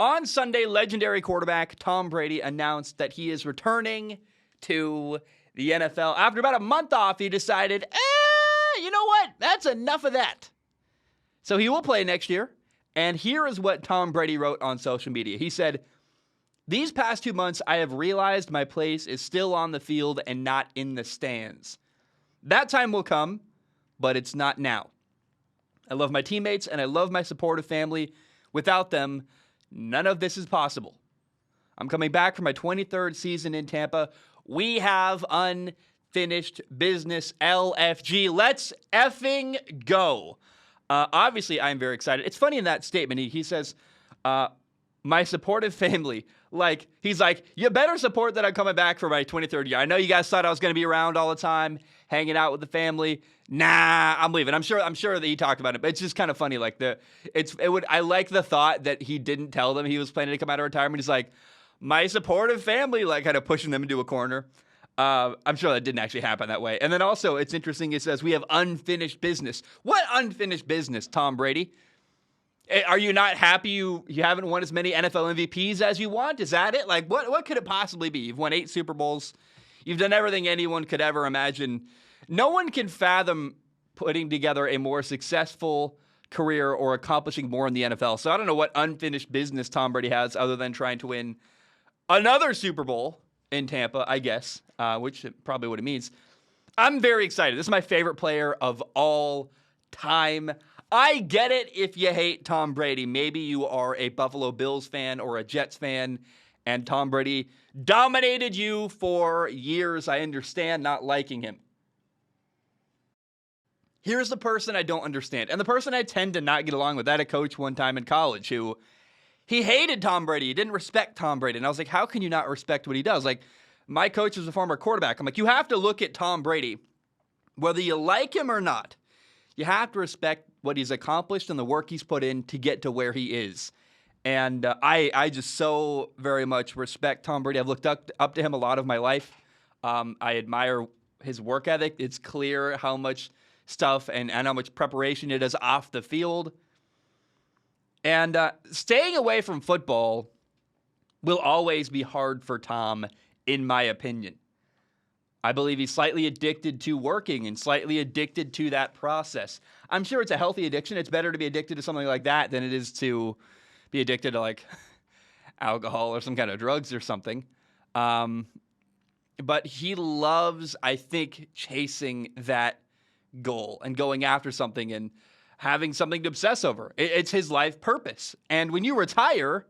On Sunday, legendary quarterback Tom Brady announced that he is returning to the NFL. After about a month off, he decided, you know what? That's enough of that. So he will play next year. And here is what Tom Brady wrote on social media. He said, "These past 2 months, I have realized my place is still on the field and not in the stands. That time will come, but it's not now. I love my teammates and I love my supportive family. Without them, none of this is possible. I'm coming back for my 23rd season in Tampa. We have unfinished business, LFG. Let's effing go." Obviously, I'm very excited. It's funny in that statement, he says, my supportive family. Like, he's like, you better support that I'm coming back for my 23rd year. I know you guys thought I was going to be around all the time, hanging out with the family. Nah, I'm leaving. I'm sure that he talked about it, but it's just kind of funny. Like I like the thought that he didn't tell them he was planning to come out of retirement. He's like, my supportive family, like kind of pushing them into a corner. I'm sure that didn't actually happen that way. And then also, it's interesting. It says we have unfinished business. What unfinished business, Tom Brady? Are you not happy you haven't won as many NFL MVPs as you want? Is that it? Like, what could it possibly be? You've won 8 Super Bowls. You've done everything anyone could ever imagine. No one can fathom putting together a more successful career or accomplishing more in the NFL. So I don't know what unfinished business Tom Brady has other than trying to win another Super Bowl in Tampa, I guess, which is probably what it means. I'm very excited. This is my favorite player of all time. I get it if you hate Tom Brady. Maybe you are a Buffalo Bills fan or a Jets fan, and Tom Brady dominated you for years. I understand not liking him. Here's the person I don't understand, and the person I tend to not get along with. I had a coach one time in college who, he hated Tom Brady. He didn't respect Tom Brady. And I was like, how can you not respect what he does? Like, my coach was a former quarterback. I'm like, you have to look at Tom Brady, whether you like him or not. You have to respect what he's accomplished and the work he's put in to get to where he is. And I just so very much respect Tom Brady. I've looked up to him a lot of my life. I admire his work ethic. It's clear how much stuff and how much preparation it is off the field. And staying away from football will always be hard for Tom, in my opinion. I believe he's slightly addicted to working and slightly addicted to that process. I'm sure it's a healthy addiction. It's better to be addicted to something like that than it is to be addicted to like alcohol or some kind of drugs or something. But he loves, I think, chasing that goal and going after something and having something to obsess over. It's his life purpose. And when you retire,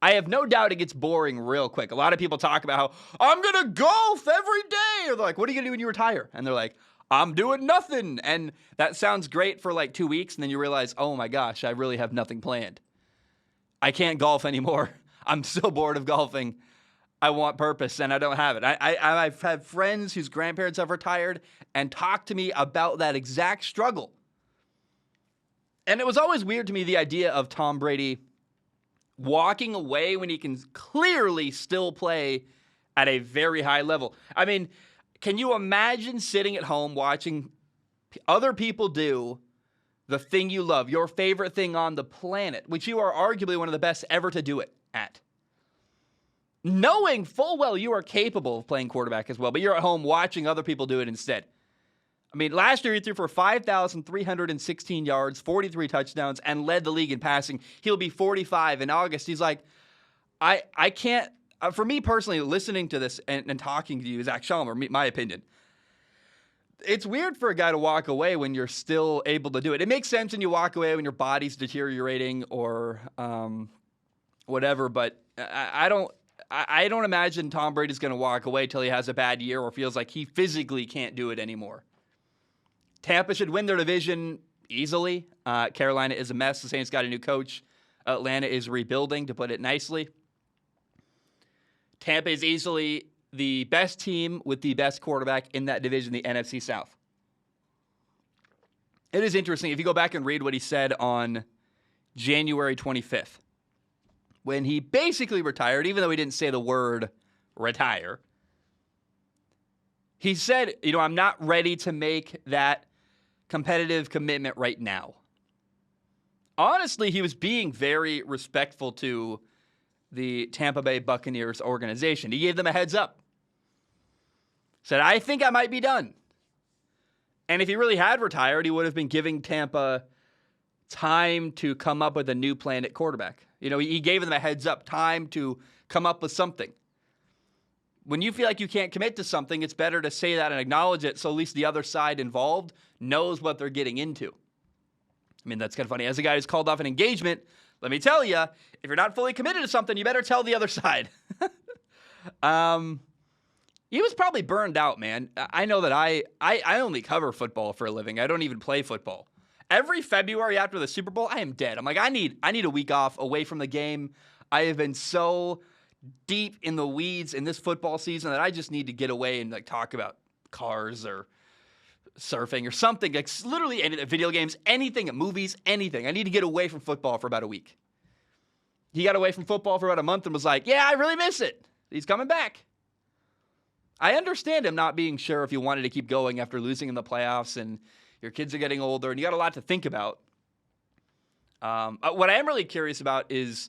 I have no doubt it gets boring real quick. A lot of people talk about how, I'm going to golf every day. Or they're like, what are you going to do when you retire? And they're like, I'm doing nothing. And that sounds great for like 2 weeks. And then you realize, oh my gosh, I really have nothing planned. I can't golf anymore. I'm so bored of golfing. I want purpose and I don't have it. I've had friends whose grandparents have retired and talked to me about that exact struggle. And it was always weird to me, the idea of Tom Brady walking away when he can clearly still play at a very high level. I mean, can you imagine sitting at home watching other people do the thing you love, your favorite thing on the planet, which you are arguably one of the best ever to do it at? Knowing full well you are capable of playing quarterback as well, but you're at home watching other people do it instead. I mean, last year he threw for 5,316 yards, 43 touchdowns, and led the league in passing. He'll be 45 in August. He's like, I can't, for me personally, listening to this and talking to you, Zach Shalmer, my opinion, it's weird for a guy to walk away when you're still able to do it. It makes sense when you walk away when your body's deteriorating or whatever, but I don't imagine Tom Brady's going to walk away till he has a bad year or feels like he physically can't do it anymore. Tampa should win their division easily. Carolina is a mess. The Saints got a new coach. Atlanta is rebuilding, to put it nicely. Tampa is easily the best team with the best quarterback in that division, the NFC South. It is interesting. If you go back and read what he said on January 25th, when he basically retired, even though he didn't say the word retire, he said, I'm not ready to make that competitive commitment right now. honestly, he was being very respectful to the Tampa Bay Buccaneers organization. He gave them a heads up. Said, I think I might be done. And if he really had retired, he would have been giving Tampa time to come up with a new plan at quarterback. He gave them a heads up, time to come up with something. When you feel like you can't commit to something, it's better to say that and acknowledge it so at least the other side involved knows what they're getting into. I mean, that's kind of funny. As a guy who's called off an engagement, let me tell you, if you're not fully committed to something, you better tell the other side. He was probably burned out, man. I know that I only cover football for a living. I don't even play football. Every February after the Super Bowl, I am dead. I'm like, I need a week off away from the game. I have been so deep in the weeds in this football season that I just need to get away and talk about cars or surfing or something. Like literally video games, anything, movies, anything. I need to get away from football for about a week. He got away from football for about a month and was like, yeah, I really miss it. He's coming back. I understand him not being sure if he wanted to keep going after losing in the playoffs and your kids are getting older and you got a lot to think about. What I am really curious about is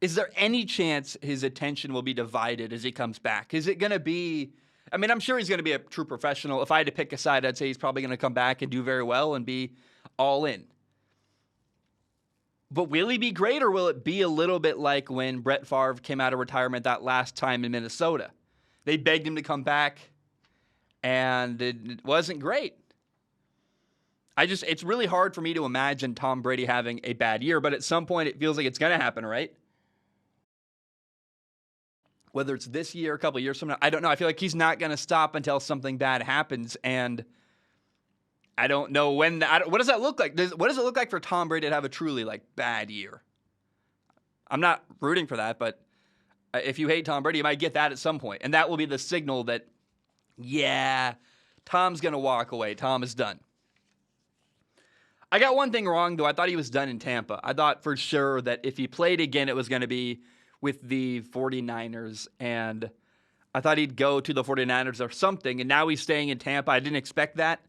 there any chance his attention will be divided as he comes back? Is it going to be, I'm sure he's going to be a true professional. If I had to pick a side, I'd say he's probably going to come back and do very well and be all in. But will he be great, or will it be a little bit like when Brett Favre came out of retirement that last time in Minnesota? They begged him to come back, and it wasn't great. It's really hard for me to imagine Tom Brady having a bad year, but at some point it feels like it's going to happen, right? Whether it's this year, a couple of years from now, I don't know. I feel like he's not going to stop until something bad happens, and I don't know when. What does that look like? What does it look like for Tom Brady to have a truly bad year? I'm not rooting for that, but if you hate Tom Brady, you might get that at some point, and that will be the signal that, yeah, Tom's going to walk away. Tom is done. I got one thing wrong, though. I thought he was done in Tampa. I thought for sure that if he played again, it was going to be with the 49ers, and I thought he'd go to the 49ers or something, and now he's staying in Tampa. I didn't expect that.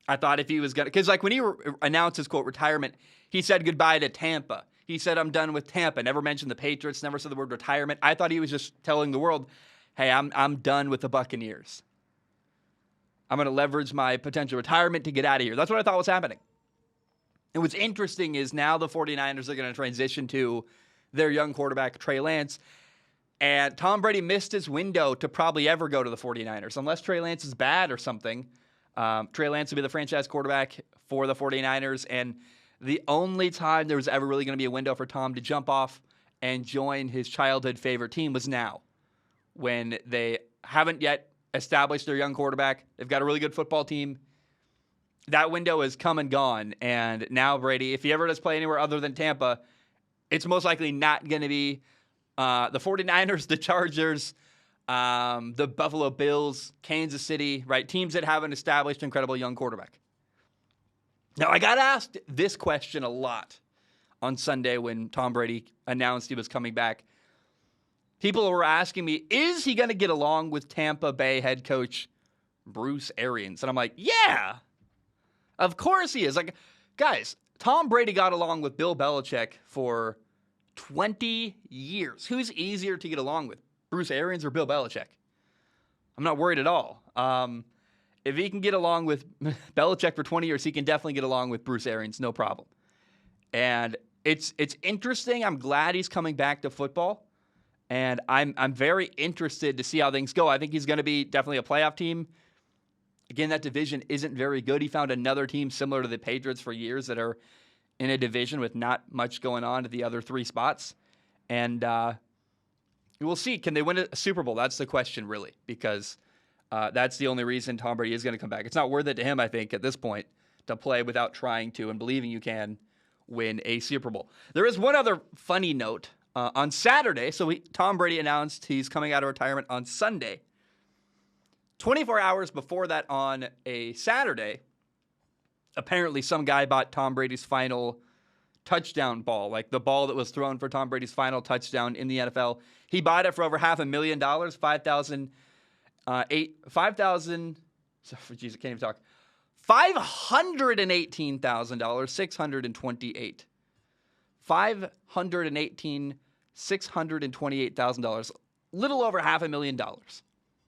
I thought if he was going to, because when he announced his, quote, retirement, he said goodbye to Tampa. He said, I'm done with Tampa. Never mentioned the Patriots, never said the word retirement. I thought he was just telling the world, hey, I'm done with the Buccaneers. I'm going to leverage my potential retirement to get out of here. That's what I thought was happening. And what's interesting is now the 49ers are going to transition to their young quarterback, Trey Lance. And Tom Brady missed his window to probably ever go to the 49ers. Unless Trey Lance is bad or something, Trey Lance will be the franchise quarterback for the 49ers. And the only time there was ever really going to be a window for Tom to jump off and join his childhood favorite team was now, when they haven't yet established their young quarterback. They've got a really good football team. That window is come and gone. And now Brady, if he ever does play anywhere other than Tampa, it's most likely not going to be the 49ers, the Chargers, the Buffalo Bills, Kansas City, right? Teams that have an established, incredible young quarterback. Now, I got asked this question a lot on Sunday when Tom Brady announced he was coming back. People were asking me, is he going to get along with Tampa Bay head coach Bruce Arians? And I'm like, yeah, of course he is. Like, guys, Tom Brady got along with Bill Belichick for 20 years. Who's easier to get along with, Bruce Arians or Bill Belichick? I'm not worried at all. If he can get along with Belichick for 20 years, he can definitely get along with Bruce Arians, no problem. And it's interesting. I'm glad he's coming back to football, and I'm very interested to see how things go. I think he's going to be definitely a playoff team. Again, that division isn't very good. He found another team similar to the Patriots for years that are in a division with not much going on at the other three spots. And we'll see. Can they win a Super Bowl? That's the question, really, because that's the only reason Tom Brady is going to come back. It's not worth it to him, I think, at this point, to play without trying to and believing you can win a Super Bowl. There is one other funny note. On Saturday, Tom Brady announced he's coming out of retirement on Sunday. 24 hours before that on a Saturday, apparently some guy bought Tom Brady's final touchdown ball, like the ball that was thrown for Tom Brady's final touchdown in the NFL. He bought it for over $500,000, $518,628. $628,000, little over $500,000.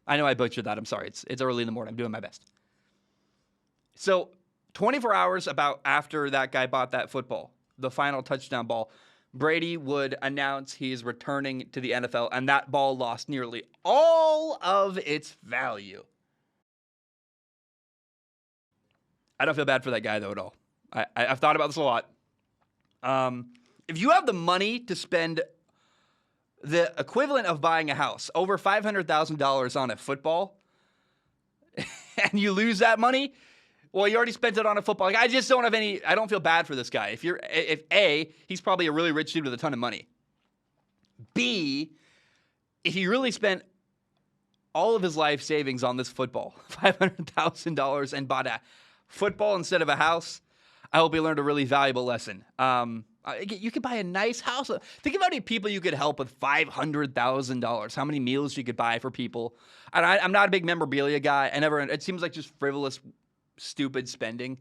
I know I butchered that. I'm sorry. It's early in the morning. I'm doing my best. So 24 hours about after that guy bought that football, the final touchdown ball, Brady would announce he's returning to the NFL, and that ball lost nearly all of its value. I don't feel bad for that guy, though, at all. I've thought about this a lot. If you have the money to spend the equivalent of buying a house, over $500,000 on a football, and you lose that money, well, you already spent it on a football. Like, I just don't have any. I don't feel bad for this guy. If A, he's probably a really rich dude with a ton of money. B, if he really spent all of his life savings on this football, $500,000, and bought a football instead of a house, I hope he learned a really valuable lesson. You could buy a nice house. Think of how many people you could help with $500,000. How many meals you could buy for people. And I'm not a big memorabilia guy. It seems like just frivolous, stupid spending.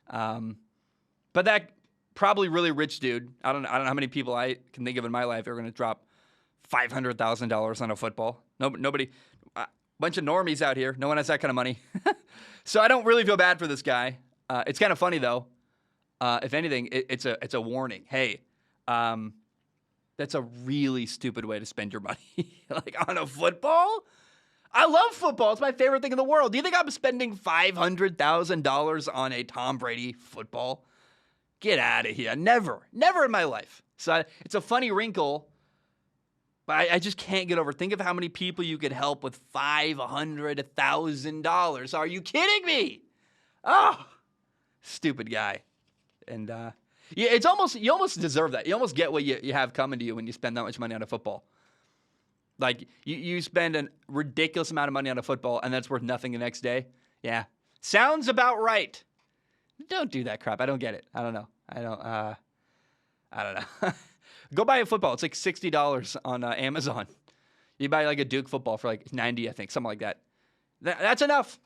But that probably really rich dude. I don't know how many people I can think of in my life are going to drop $500,000 on a football. Nobody. Bunch of normies out here. No one has that kind of money. So I don't really feel bad for this guy. It's kind of funny though. If anything, it's a warning. Hey, that's a really stupid way to spend your money. Like on a football? I love football. It's my favorite thing in the world. Do you think I'm spending $500,000 on a Tom Brady football? Get out of here. Never in my life. So it's a funny wrinkle, but I just can't get over. Think of how many people you could help with $500,000. Are you kidding me? Oh, stupid guy. And yeah, you almost deserve that. You almost get what you have coming to you when you spend that much money on a football. Like, you spend a ridiculous amount of money on a football, and that's worth nothing the next day. Yeah. Sounds about right. Don't do that crap. I don't get it. I don't know. I don't know. Go buy a football. It's like $60 on Amazon. You buy like a Duke football for like $90, I think, something like that. That's enough.